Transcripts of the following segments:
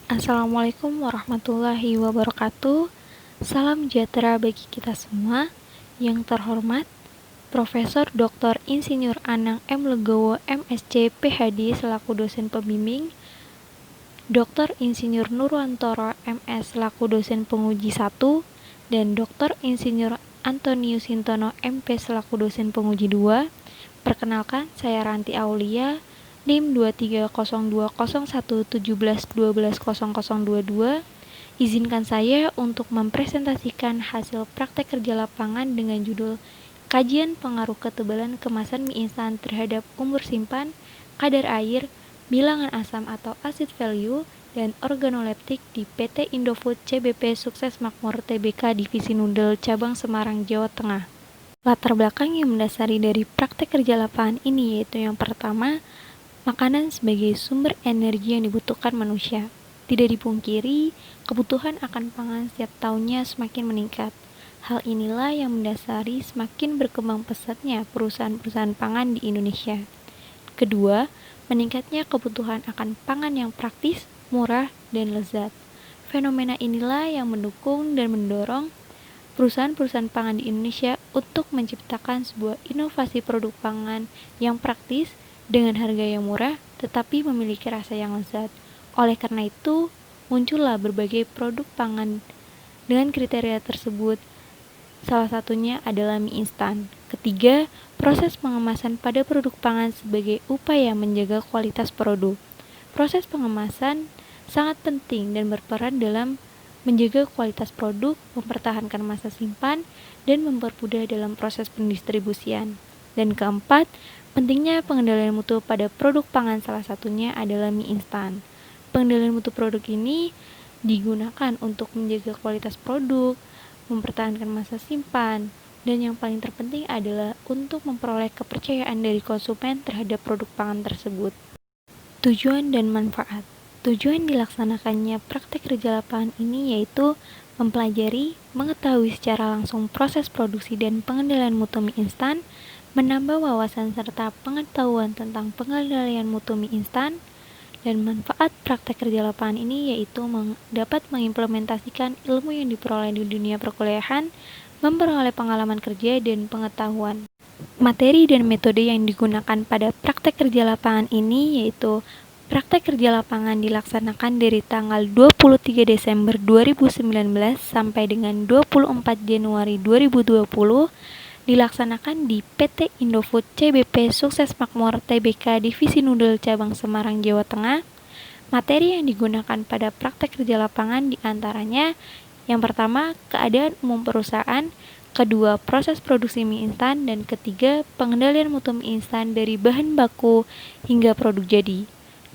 Assalamualaikum warahmatullahi wabarakatuh. Salam sejahtera bagi kita semua. Yang terhormat Profesor Dr. Insinyur Anang M. Legowo MSc PhD selaku dosen pembimbing, Dr. Insinyur Nurwantoro MS selaku dosen penguji 1, dan Dr. Insinyur Antonius Sintono MP selaku dosen penguji 2. Perkenalkan, saya Ranti Aulia, NIM 23020117120022. Izinkan saya untuk mempresentasikan hasil praktek kerja lapangan dengan judul Kajian Pengaruh Ketebalan Kemasan Mie Instan terhadap Umur Simpan, Kadar Air, Bilangan Asam atau Acid Value, dan Organoleptik di PT Indofood CBP Sukses Makmur Tbk Divisi Noodle Cabang Semarang, Jawa Tengah. Latar belakang yang mendasari dari praktek kerja lapangan ini yaitu yang pertama, makanan sebagai sumber energi yang dibutuhkan manusia. Tidak dipungkiri, kebutuhan akan pangan setiap tahunnya semakin meningkat. Hal inilah yang mendasari semakin berkembang pesatnya perusahaan-perusahaan pangan di Indonesia. Kedua, meningkatnya kebutuhan akan pangan yang praktis, murah, dan lezat. Fenomena inilah yang mendukung dan mendorong perusahaan-perusahaan pangan di Indonesia untuk menciptakan sebuah inovasi produk pangan yang praktis dengan harga yang murah tetapi memiliki rasa yang lezat. Oleh karena itu, muncullah berbagai produk pangan dengan kriteria tersebut. Salah satunya adalah mie instan. Ketiga, proses pengemasan pada produk pangan sebagai upaya menjaga kualitas produk. Proses pengemasan sangat penting dan berperan dalam menjaga kualitas produk, mempertahankan masa simpan, dan mempermudah dalam proses pendistribusian. Dan keempat, pentingnya pengendalian mutu pada produk pangan, salah satunya adalah mie instan. Pengendalian mutu produk ini digunakan untuk menjaga kualitas produk, mempertahankan masa simpan, dan yang paling terpenting adalah untuk memperoleh kepercayaan dari konsumen terhadap produk pangan tersebut. Tujuan dan manfaat. Tujuan dilaksanakannya praktek kerja lapangan ini yaitu mempelajari, mengetahui secara langsung proses produksi dan pengendalian mutu mie instan, menambah wawasan serta pengetahuan tentang pengendalian mutu mie instan, dan manfaat praktek kerja lapangan ini yaitu dapat mengimplementasikan ilmu yang diperoleh di dunia perkuliahan, memperoleh pengalaman kerja dan pengetahuan. Materi dan metode yang digunakan pada praktek kerja lapangan ini yaitu praktek kerja lapangan dilaksanakan dari tanggal 23 Desember 2019 sampai dengan 24 Januari 2020, dilaksanakan di PT Indofood CBP Sukses Makmur Tbk Divisi Noodle Cabang Semarang, Jawa Tengah. Materi yang digunakan pada praktek kerja lapangan diantaranya yang pertama, keadaan umum perusahaan, kedua, proses produksi mie instan, dan ketiga, pengendalian mutu mie instan dari bahan baku hingga produk jadi.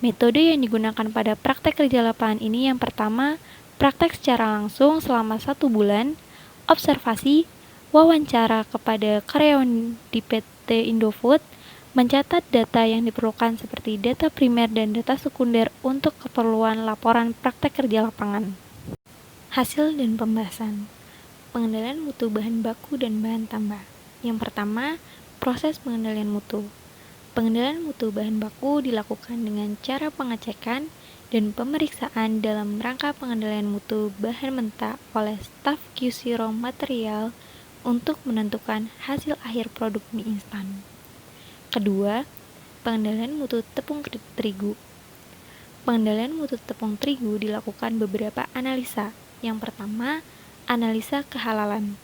Metode yang digunakan pada praktek kerja lapangan ini yang pertama, praktek secara langsung selama 1 bulan, observasi, wawancara kepada karyawan di PT Indofood, mencatat data yang diperlukan seperti data primer dan data sekunder untuk keperluan laporan praktek kerja lapangan. Hasil dan pembahasan. Pengendalian mutu bahan baku dan bahan tambah. Yang pertama, proses pengendalian mutu. Pengendalian mutu bahan baku dilakukan dengan cara pengecekan dan pemeriksaan dalam rangka pengendalian mutu bahan mentah oleh staf QC raw material untuk menentukan hasil akhir produk mie instan. Kedua, pengendalian mutu tepung terigu. Pengendalian mutu tepung terigu dilakukan beberapa analisa. Yang pertama, analisa kehalalan.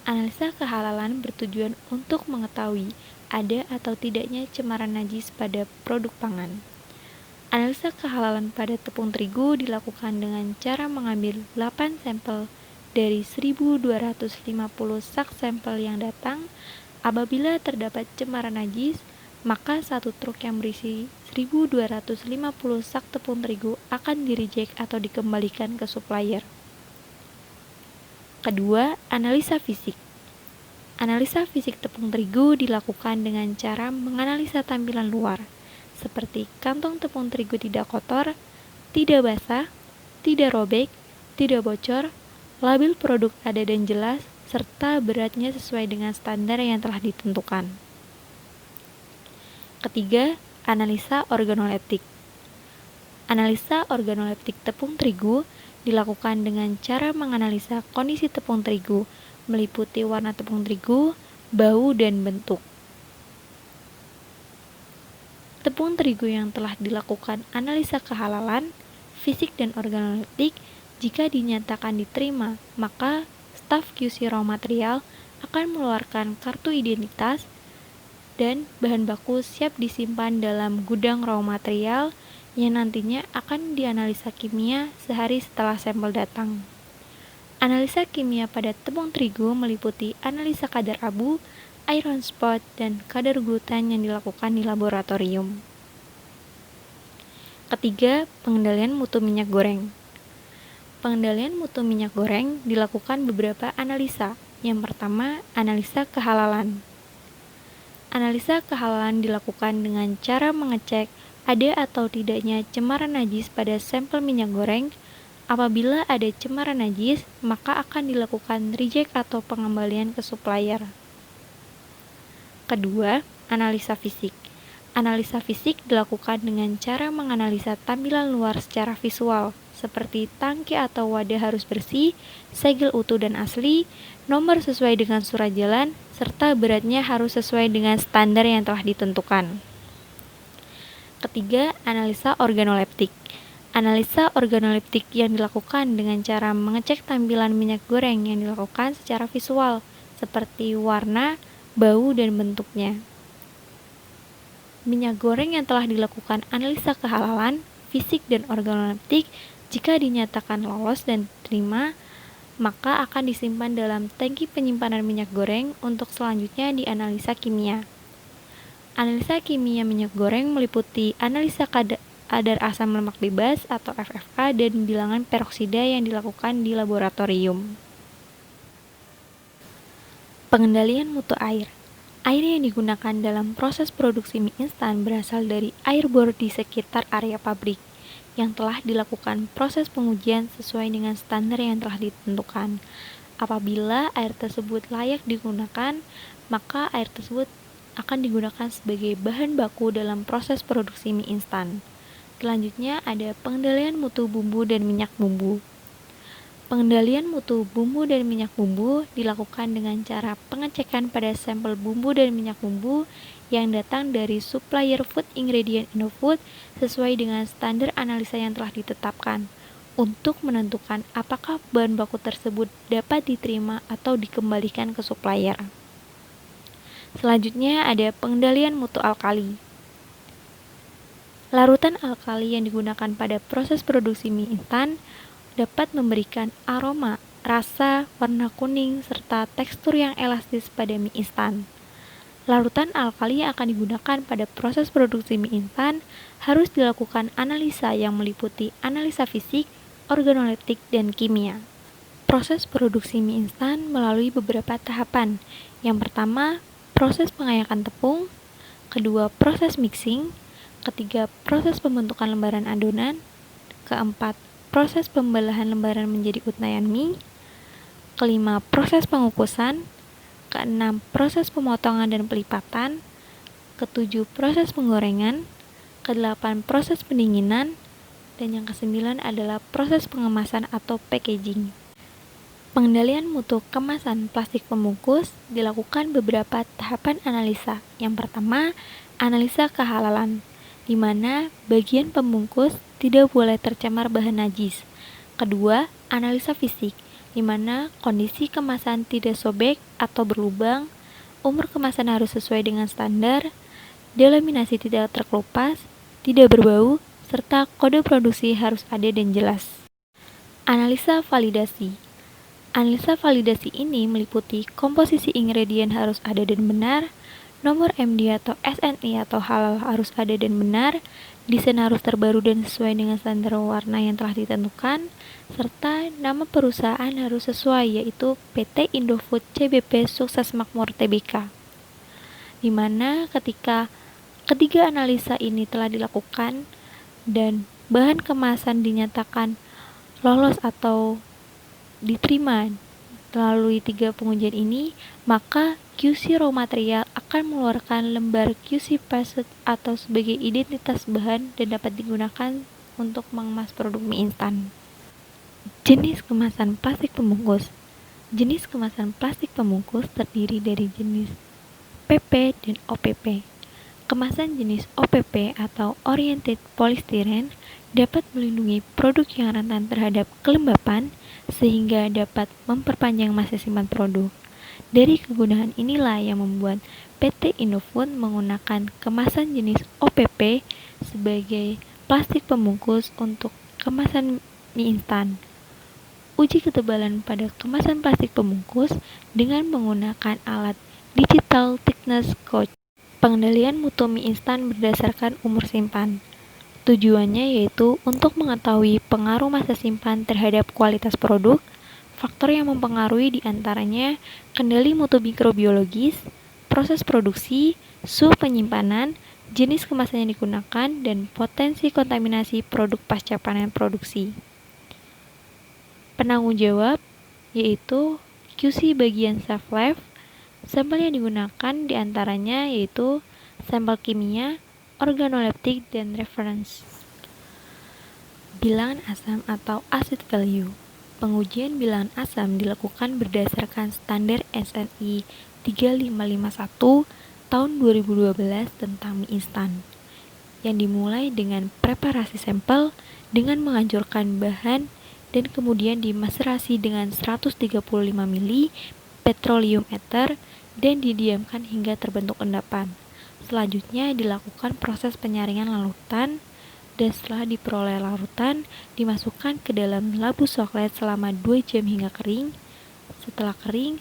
Analisa kehalalan bertujuan untuk mengetahui ada atau tidaknya cemaran najis pada produk pangan. Analisa kehalalan pada tepung terigu dilakukan dengan cara mengambil 8 sampel dari 1.250 sak sampel yang datang. Apabila terdapat cemaran najis, maka satu truk yang berisi 1.250 sak tepung terigu akan di-reject atau dikembalikan ke supplier. Kedua, analisa fisik. Analisa fisik tepung terigu dilakukan dengan cara menganalisa tampilan luar, seperti kantong tepung terigu tidak kotor, tidak basah, tidak robek, tidak bocor, label produk ada dan jelas, serta beratnya sesuai dengan standar yang telah ditentukan. Ketiga, analisa organoleptik. Analisa organoleptik tepung terigu dilakukan dengan cara menganalisa kondisi tepung terigu, meliputi warna tepung terigu, bau, dan bentuk. Tepung terigu yang telah dilakukan analisa kehalalan, fisik dan organoleptik, jika dinyatakan diterima, maka staf QC raw material akan mengeluarkan kartu identitas dan bahan baku siap disimpan dalam gudang raw material yang nantinya akan dianalisa kimia sehari setelah sampel datang. Analisa kimia pada tepung terigu meliputi analisa kadar abu, iron spot, dan kadar gluten yang dilakukan di laboratorium. Ketiga, pengendalian mutu minyak goreng. Pengendalian mutu minyak goreng dilakukan beberapa analisa. Yang pertama, analisa kehalalan. Analisa kehalalan dilakukan dengan cara mengecek ada atau tidaknya cemaran najis pada sampel minyak goreng. Apabila ada cemaran najis, maka akan dilakukan reject atau pengembalian ke supplier. Kedua, analisa fisik. Analisa fisik dilakukan dengan cara menganalisa tampilan luar secara visual, seperti tangki atau wadah harus bersih, segel utuh dan asli, nomor sesuai dengan surat jalan, serta beratnya harus sesuai dengan standar yang telah ditentukan. Ketiga, analisa organoleptik. Analisa organoleptik yang dilakukan dengan cara mengecek tampilan minyak goreng yang dilakukan secara visual, seperti warna, bau, dan bentuknya. Minyak goreng yang telah dilakukan analisa kehalalan, fisik, dan organoleptik, jika dinyatakan lolos dan diterima, maka akan disimpan dalam tangki penyimpanan minyak goreng untuk selanjutnya dianalisa kimia. Analisa kimia minyak goreng meliputi analisa kadar asam lemak bebas atau FFK dan bilangan peroksida yang dilakukan di laboratorium. Pengendalian mutu air. Air yang digunakan dalam proses produksi mie instan berasal dari air bor di sekitar area pabrik yang telah dilakukan proses pengujian sesuai dengan standar yang telah ditentukan. Apabila air tersebut layak digunakan, maka air tersebut akan digunakan sebagai bahan baku dalam proses produksi mie instan. Selanjutnya ada pengendalian mutu bumbu dan minyak bumbu. Pengendalian mutu bumbu dan minyak bumbu dilakukan dengan cara pengecekan pada sampel bumbu dan minyak bumbu yang datang dari supplier food ingredient Indofood sesuai dengan standar analisa yang telah ditetapkan untuk menentukan apakah bahan baku tersebut dapat diterima atau dikembalikan ke supplier. Selanjutnya ada pengendalian mutu alkali. Larutan alkali yang digunakan pada proses produksi mie instan dapat memberikan aroma, rasa, warna kuning, serta tekstur yang elastis pada mie instan. Larutan alkali yang akan digunakan pada proses produksi mie instan harus dilakukan analisa yang meliputi analisa fisik, organoleptik, dan kimia. Proses produksi mie instan melalui beberapa tahapan. Yang pertama, proses pengayakan tepung, kedua proses mixing, ketiga proses pembentukan lembaran adonan, keempat proses pembelahan lembaran menjadi untayan mie, kelima proses pengukusan, keenam proses pemotongan dan pelipatan, ketujuh proses penggorengan, kedelapan proses pendinginan, dan yang kesembilan adalah proses pengemasan atau packaging. Pengendalian mutu kemasan plastik pembungkus dilakukan beberapa tahapan analisa. Yang pertama, analisa kehalalan, di mana bagian pembungkus tidak boleh tercemar bahan najis. Kedua, analisa fisik, di mana kondisi kemasan tidak sobek atau berlubang, umur kemasan harus sesuai dengan standar, delaminasi tidak terkelupas, tidak berbau, serta kode produksi harus ada dan jelas. Analisa validasi. Analisa validasi ini meliputi komposisi ingredient harus ada dan benar, nomor MD atau SNI atau halal harus ada dan benar, desain harus terbaru dan sesuai dengan standar warna yang telah ditentukan, serta nama perusahaan harus sesuai, yaitu PT Indofood CBP Sukses Makmur Tbk. Di mana ketika ketiga analisa ini telah dilakukan dan bahan kemasan dinyatakan lolos atau diterima melalui 3 pengujian ini, maka QC raw material akan mengeluarkan lembar QC passed atau sebagai identitas bahan dan dapat digunakan untuk mengemas produk mie instan. Jenis kemasan plastik pembungkus. Jenis kemasan plastik pembungkus terdiri dari jenis PP dan OPP. Kemasan jenis OPP atau Oriented Polystyrene dapat melindungi produk yang rentan terhadap kelembapan sehingga dapat memperpanjang masa simpan produk. Dari kegunaan inilah yang membuat PT Indofood menggunakan kemasan jenis OPP sebagai plastik pembungkus untuk kemasan mie instan. Uji ketebalan pada kemasan plastik pembungkus dengan menggunakan alat Digital Thickness Gauge. Pengendalian mutu mie instan berdasarkan umur simpan. Tujuannya yaitu untuk mengetahui pengaruh masa simpan terhadap kualitas produk. Faktor yang mempengaruhi diantaranya kendali mutu mikrobiologis, proses produksi, suhu penyimpanan, jenis kemasan yang digunakan, dan potensi kontaminasi produk pasca panen produksi. Penanggung jawab yaitu QC bagian shelf life. Sampel yang digunakan diantaranya yaitu sampel kimia, organoleptik, dan reference. Bilangan asam atau acid value. Pengujian bilangan asam dilakukan berdasarkan standar SNI 3551 tahun 2012 tentang mie instan, yang dimulai dengan preparasi sampel dengan menghancurkan bahan dan kemudian dimaserasi dengan 135 ml petroleum ether dan didiamkan hingga terbentuk endapan. Selanjutnya dilakukan proses penyaringan larutan, dan setelah diperoleh larutan dimasukkan ke dalam labu coklat selama 2 jam hingga kering. Setelah kering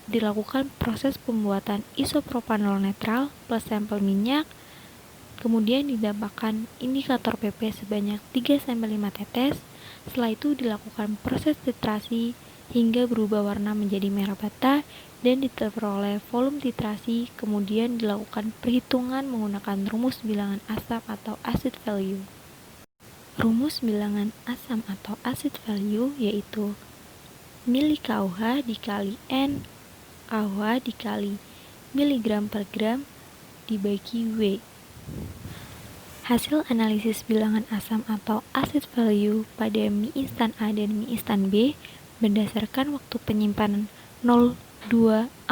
dilakukan proses pembuatan isopropanol netral plus sampel minyak. Kemudian ditambahkan indikator PP sebanyak 3-5 tetes. Setelah itu dilakukan proses titrasi hingga berubah warna menjadi merah bata dan diperoleh volume titrasi. Kemudian dilakukan perhitungan menggunakan rumus bilangan asam atau acid value. Rumus bilangan asam atau acid value yaitu mili KUH dikali N KUH dikali miligram per gram dibagi W. Hasil analisis bilangan asam atau acid value pada mie instan A dan mie instan B berdasarkan waktu penyimpanan 0, 2, 4,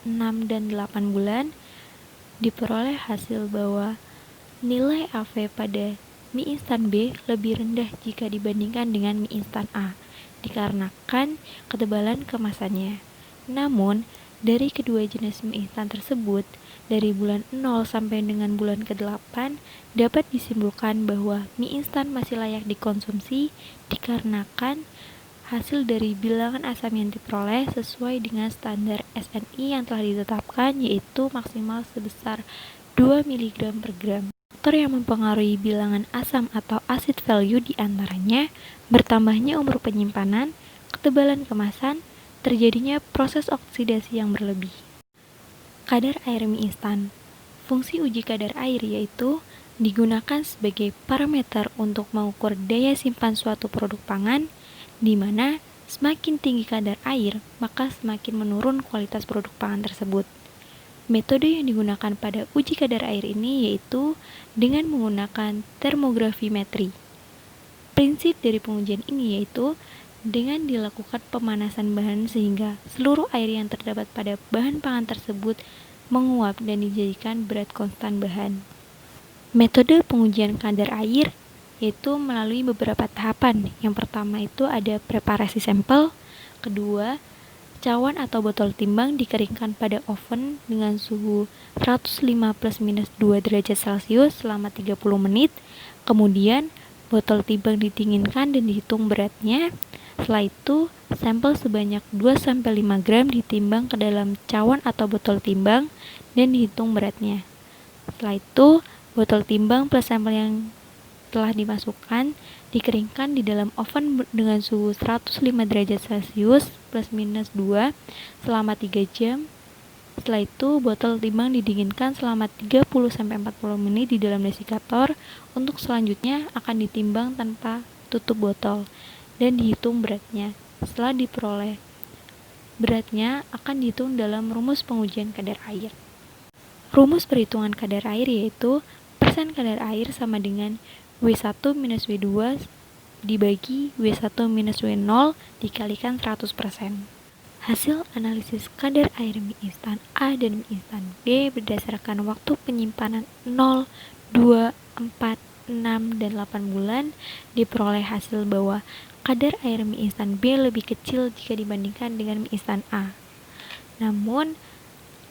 6, dan 8 bulan diperoleh hasil bahwa nilai AV pada mie instan B lebih rendah jika dibandingkan dengan mie instan A dikarenakan ketebalan kemasannya. Namun, dari kedua jenis mie instan tersebut, dari bulan 0 sampai dengan bulan ke-8 dapat disimpulkan bahwa mie instan masih layak dikonsumsi dikarenakan hasil dari bilangan asam yang diperoleh sesuai dengan standar SNI yang telah ditetapkan yaitu maksimal sebesar 2 mg per gram. Faktor yang mempengaruhi bilangan asam atau acid value diantaranya bertambahnya umur penyimpanan, ketebalan kemasan, terjadinya proses oksidasi yang berlebih. Kadar air mie instan. Fungsi uji kadar air yaitu digunakan sebagai parameter untuk mengukur daya simpan suatu produk pangan, di mana semakin tinggi kadar air, maka semakin menurun kualitas produk pangan tersebut. Metode yang digunakan pada uji kadar air ini yaitu dengan menggunakan termografimetri. Prinsip dari pengujian ini yaitu dengan dilakukan pemanasan bahan sehingga seluruh air yang terdapat pada bahan pangan tersebut menguap dan dijadikan berat konstan bahan. Metode pengujian kadar air yaitu melalui beberapa tahapan. Yang pertama itu ada preparasi sampel, kedua cawan atau botol timbang dikeringkan pada oven dengan suhu 105 plus minus 2 derajat Celcius selama 30 menit. Kemudian botol timbang didinginkan dan dihitung beratnya. Setelah itu, sampel sebanyak 2-5 gram ditimbang ke dalam cawan atau botol timbang dan dihitung beratnya. Setelah itu, botol timbang plus sampel yang telah dimasukkan dikeringkan di dalam oven dengan suhu 105 derajat Celcius plus minus 2 selama 3 jam. Setelah itu, botol timbang didinginkan selama 30-40 menit di dalam desikator. Untuk selanjutnya akan ditimbang tanpa tutup botol dan dihitung beratnya. Setelah diperoleh beratnya akan dihitung dalam rumus pengujian kadar air. Rumus perhitungan kadar air yaitu persen kadar air sama dengan W1 minus W2 dibagi W1 minus W0 dikalikan 100%. Hasil analisis kadar air mie instan A dan mie instan B berdasarkan waktu penyimpanan 0, 2, 4, 6, dan 8 bulan diperoleh hasil bahwa kadar air mie instan B lebih kecil jika dibandingkan dengan mie instan A. Namun,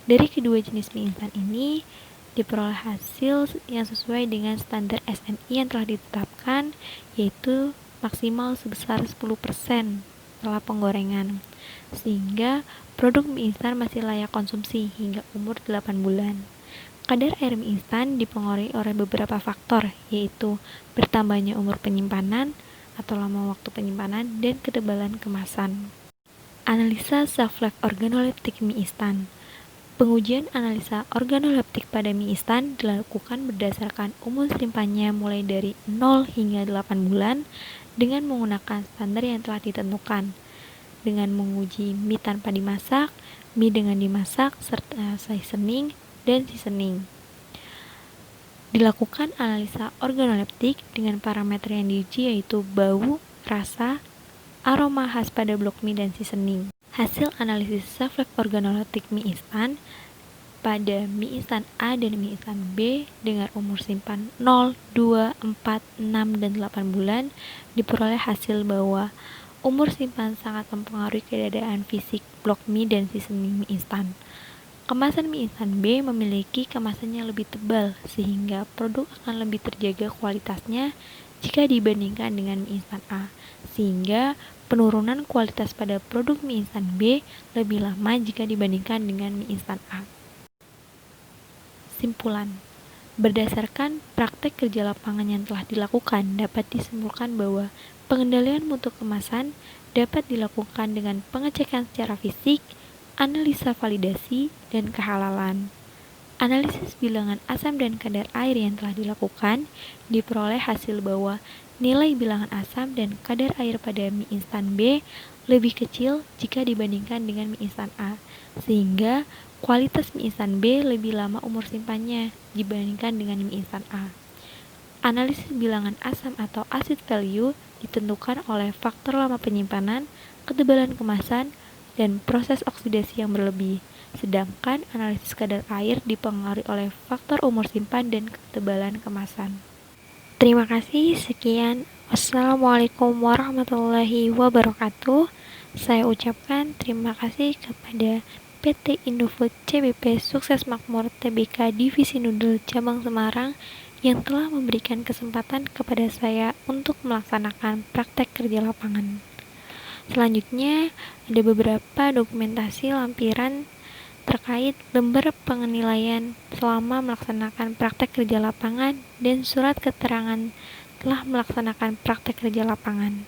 dari kedua jenis mie instan ini diperoleh hasil yang sesuai dengan standar SNI yang telah ditetapkan, yaitu maksimal sebesar 10% setelah penggorengan, sehingga produk mie instan masih layak konsumsi hingga umur 8 bulan. Kadar air mie instan dipengaruhi oleh beberapa faktor, yaitu bertambahnya umur penyimpanan atau lama waktu penyimpanan dan ketebalan kemasan. Analisa shelf-life organoleptik mie instan. Pengujian analisa organoleptik pada mie instan dilakukan berdasarkan umur simpannya mulai dari 0 hingga 8 bulan dengan menggunakan standar yang telah ditentukan, dengan menguji mie tanpa dimasak, mie dengan dimasak, serta seasoning dan seasoning. Dilakukan analisa organoleptik dengan parameter yang diuji yaitu bau, rasa, aroma khas pada blok mie dan seasoning. Hasil analisis shelf-life organoleptik mie instan pada mie instan A dan mie instan B dengan umur simpan 0, 2, 4, 6, dan 8 bulan diperoleh hasil bahwa umur simpan sangat mempengaruhi keadaan fisik blok mie dan seasoning mie instan. Kemasan mie instan B memiliki kemasan yang lebih tebal sehingga produk akan lebih terjaga kualitasnya jika dibandingkan dengan mie instan A, sehingga penurunan kualitas pada produk mie instan B lebih lama jika dibandingkan dengan mie instan A. Simpulan. Berdasarkan praktek kerja lapangan yang telah dilakukan, dapat disimpulkan bahwa pengendalian mutu kemasan dapat dilakukan dengan pengecekan secara fisik, analisa validasi, dan kehalalan. Analisis bilangan asam dan kadar air yang telah dilakukan diperoleh hasil bahwa nilai bilangan asam dan kadar air pada mie instan B lebih kecil jika dibandingkan dengan mie instan A, sehingga kualitas mie instan B lebih lama umur simpannya dibandingkan dengan mie instan A. Analisis bilangan asam atau acid value ditentukan oleh faktor lama penyimpanan, ketebalan kemasan, dan proses oksidasi yang berlebih. Sedangkan analisis kadar air dipengaruhi oleh faktor umur simpan dan ketebalan kemasan. Terima kasih, sekian. Wassalamualaikum warahmatullahi wabarakatuh. Saya ucapkan terima kasih kepada PT Indofood CBP Sukses Makmur Tbk Divisi Noodle Cabang Semarang yang telah memberikan kesempatan kepada saya untuk melaksanakan praktek kerja lapangan. Selanjutnya, ada beberapa dokumentasi lampiran terkait lembar penilaian selama melaksanakan praktek kerja lapangan dan surat keterangan telah melaksanakan praktek kerja lapangan.